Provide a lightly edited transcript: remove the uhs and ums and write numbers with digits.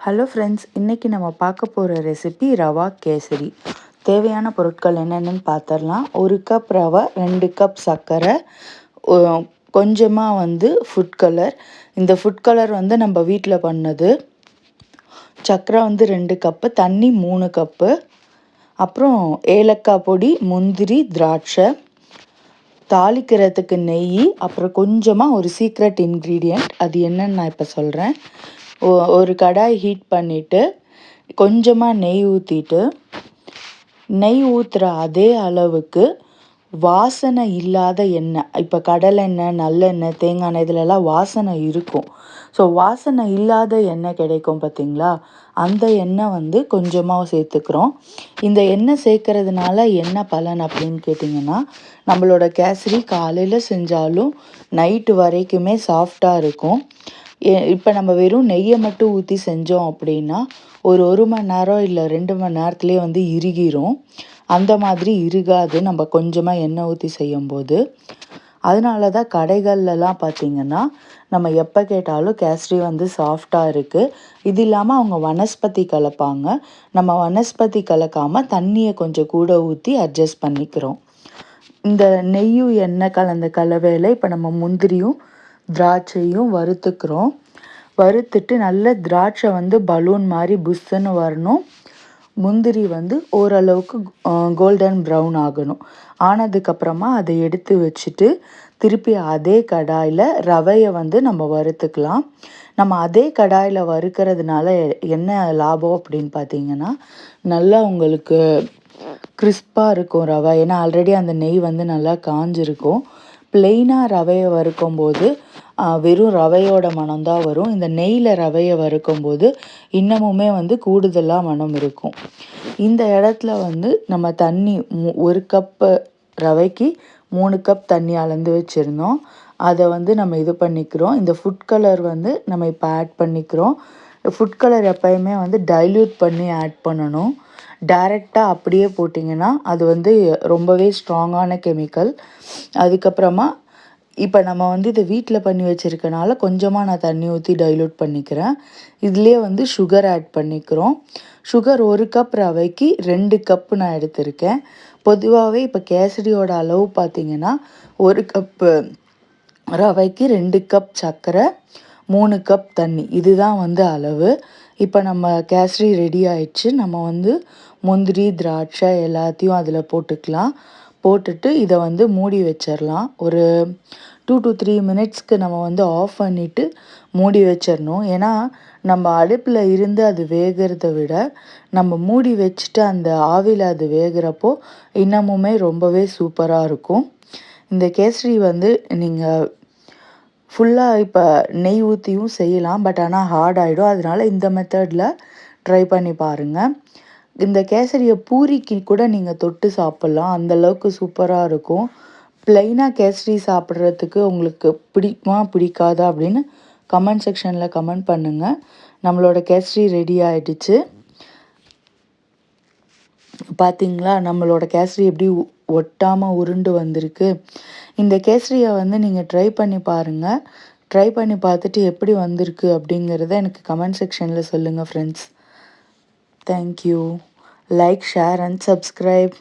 Hello friends, இன்றைக்கி நம்ம பார்க்க போகிற ரெசிபி ரவா கேசரி. தேவையான பொருட்கள் என்னென்னு பார்த்துடலாம். 1 கப் ரவை, 2 கப் சர்க்கரை, கொஞ்சமாக ஃபுட் கலர். இந்த ஃபுட் கலர் நம்ம வீட்டில் பண்ணது. சர்க்கரை 2 கப்பு, தண்ணி 3 கப்பு, அப்புறம் ஏலக்காய் பொடி, முந்திரி, திராட்சை, தாளிக்கிறதுக்கு நெய், அப்புறம் கொஞ்சமாக ஒரு சீக்ரெட் இன்க்ரீடியண்ட். அது என்னன்னு நான் இப்போ சொல்கிறேன். ஒரு கடாய் ஹீட் பண்ணிவிட்டு கொஞ்சமாக நெய் ஊற்றிட்டு, நெய் ஊற்றுற அதே அளவுக்கு வாசனை இல்லாத எண்ணெய், இப்போ கடலெண்ணெய், நல்லெண்ணெய், தேங்காய் எண்ணெய் இதிலெல்லாம் வாசனை இருக்கும். ஸோ வாசனை இல்லாத எண்ணெய் கிடைக்கும் பார்த்திங்களா, அந்த எண்ணெய் கொஞ்சமாக சேர்த்துக்கிறோம். இந்த எண்ணெய் சேர்க்கறதுனால என்ன பலன் அப்படின்னு கேட்டிங்கன்னா, நம்மளோட கேசரி காலையில் செஞ்சாலும் நைட்டு வரைக்குமே சாஃப்டாக இருக்கும். இப்போ நம்ம வெறும் நெய்யை மட்டும் ஊற்றி செஞ்சோம் அப்படின்னா ஒரு மணி நேரம் இல்லை 2 மணி நேரத்துலேயே இறுகிரும். அந்த மாதிரி இறுகாது நம்ம கொஞ்சமாக எண்ணெய் ஊற்றி செய்யும்போது. அதனால தான் கடைகள்லாம் பார்த்திங்கன்னா நம்ம எப்போ கேட்டாலும் கேசரி சாஃப்டாக இருக்குது. இது இல்லாமல் அவங்க வனஸ்பதி கலப்பாங்க. நம்ம வனஸ்பதி கலக்காமல் தண்ணியை கொஞ்சம் கூட ஊற்றி அட்ஜஸ்ட் பண்ணிக்கிறோம். இந்த நெய்யும் எண்ணெய் கலந்த கலவையில் இப்போ நம்ம முந்திரியும் திராட்சையும் வறுத்துக்கிறோம். வறுத்துட்டு நல்ல திராட்சை பலூன் மாதிரி புஷ்ஷுன்னு வரணும். முந்திரி ஓரளவுக்கு கோல்டன் ப்ரௌன் ஆகணும். ஆனதுக்கப்புறமா அதை எடுத்து வச்சுட்டு திருப்பி அதே கடாயில் ரவையை நம்ம வறுத்துக்கலாம். நம்ம அதே கடாயில் வறுக்கிறதுனால என்ன லாபம் அப்படின்னு பார்த்தீங்கன்னா, நல்லா உங்களுக்கு கிறிஸ்பாக இருக்கும் ரவை. ஏன்னா ஆல்ரெடி அந்த நெய் நல்லா காஞ்சிருக்கும். ப்ளெயினாக ரவையை வறுக்கும்போது வெறும் ரவையோட மணம்தான் வரும். இந்த நெய்யில் ரவையை வறுக்கும்போது இன்னமுமே கூடுதலாக மணம் இருக்கும். இந்த இடத்துல நம்ம தண்ணி 1 கப்பு ரவைக்கு 3 கப் தண்ணி அளந்து வச்சுருந்தோம். அதை நம்ம இது பண்ணிக்கிறோம். இந்த ஃபுட் கலர் நம்ம இப்போ ஆட் பண்ணிக்கிறோம். ஃபுட் கலர் எப்போயுமே டைல்யூட் பண்ணி ஆட் பண்ணணும். டைரெக்டாக அப்படியே போட்டிங்கன்னா அது ரொம்பவே ஸ்ட்ராங்கான கெமிக்கல். அதுக்கப்புறமா இப்போ நம்ம இதை வீட்டில் பண்ணி வச்சுருக்கனால கொஞ்சமாக நான் தண்ணி ஊற்றி டைல்யூட் பண்ணிக்கிறேன். இதுலேயே சுகர் ஆட் பண்ணிக்கிறோம். சுகர் 1 கப் ரவைக்கு 2 கப்பு நான் எடுத்திருக்கேன். பொதுவாகவே இப்போ கேசரியோட அளவு பார்த்திங்கன்னா 1 கப்பு ரவைக்கு 2 கப் சர்க்கரை, 3 கப் தண்ணி, இதுதான் அளவு. இப்போ நம்ம கேசரி ரெடி ஆயிடுச்சு. நம்ம முந்திரி திராட்சை எல்லாத்தையும் அதில் போட்டுக்கலாம். போட்டுட்டு இதை மூடி வச்சிடலாம். ஒரு 2 to 3 மினிட்ஸ்க்கு நம்ம ஆஃப் பண்ணிவிட்டு மூடி வச்சிடணும். ஏன்னா நம்ம அடுப்பில் இருந்து அது வேகிறத விட நம்ம மூடி வச்சுட்டு அந்த ஆவியில் அது வேகிறப்போ இன்னமுமே ரொம்பவே சூப்பராக இருக்கும். இந்த கேசரி நீங்கள் ஃபுல்லாக இப்போ நெய் ஊற்றியும் செய்யலாம். பட் ஆனால் ஹார்ட் ஆகிடும். அதனால இந்த மெத்தடில் ட்ரை பண்ணி பாருங்கள். இந்த கேசரியை பூரிக்கு கூட நீங்கள் தொட்டு சாப்பிட்லாம். அந்தளவுக்கு சூப்பராக இருக்கும். ப்ளைனாக கேசரி சாப்பிட்றதுக்கு உங்களுக்கு பிடிக்குமா பிடிக்காதா அப்படின்னு கமெண்ட் செக்ஷனில் கமெண்ட் பண்ணுங்கள். நம்மளோட கேசரி ரெடி ஆகிடுச்சு. பார்த்திங்களா, நம்மளோட கேசரி எப்படி ஒட்டாமல் உருண்டு வந்திருக்கு. இந்த கேசரியை நீங்கள் ட்ரை பண்ணி பாருங்கள். ட்ரை பண்ணி பார்த்துட்டு எப்படி வந்திருக்கு அப்படிங்கிறத எனக்கு கமெண்ட் செக்ஷனில் சொல்லுங்கள் friends. Thank you. Like, share and subscribe.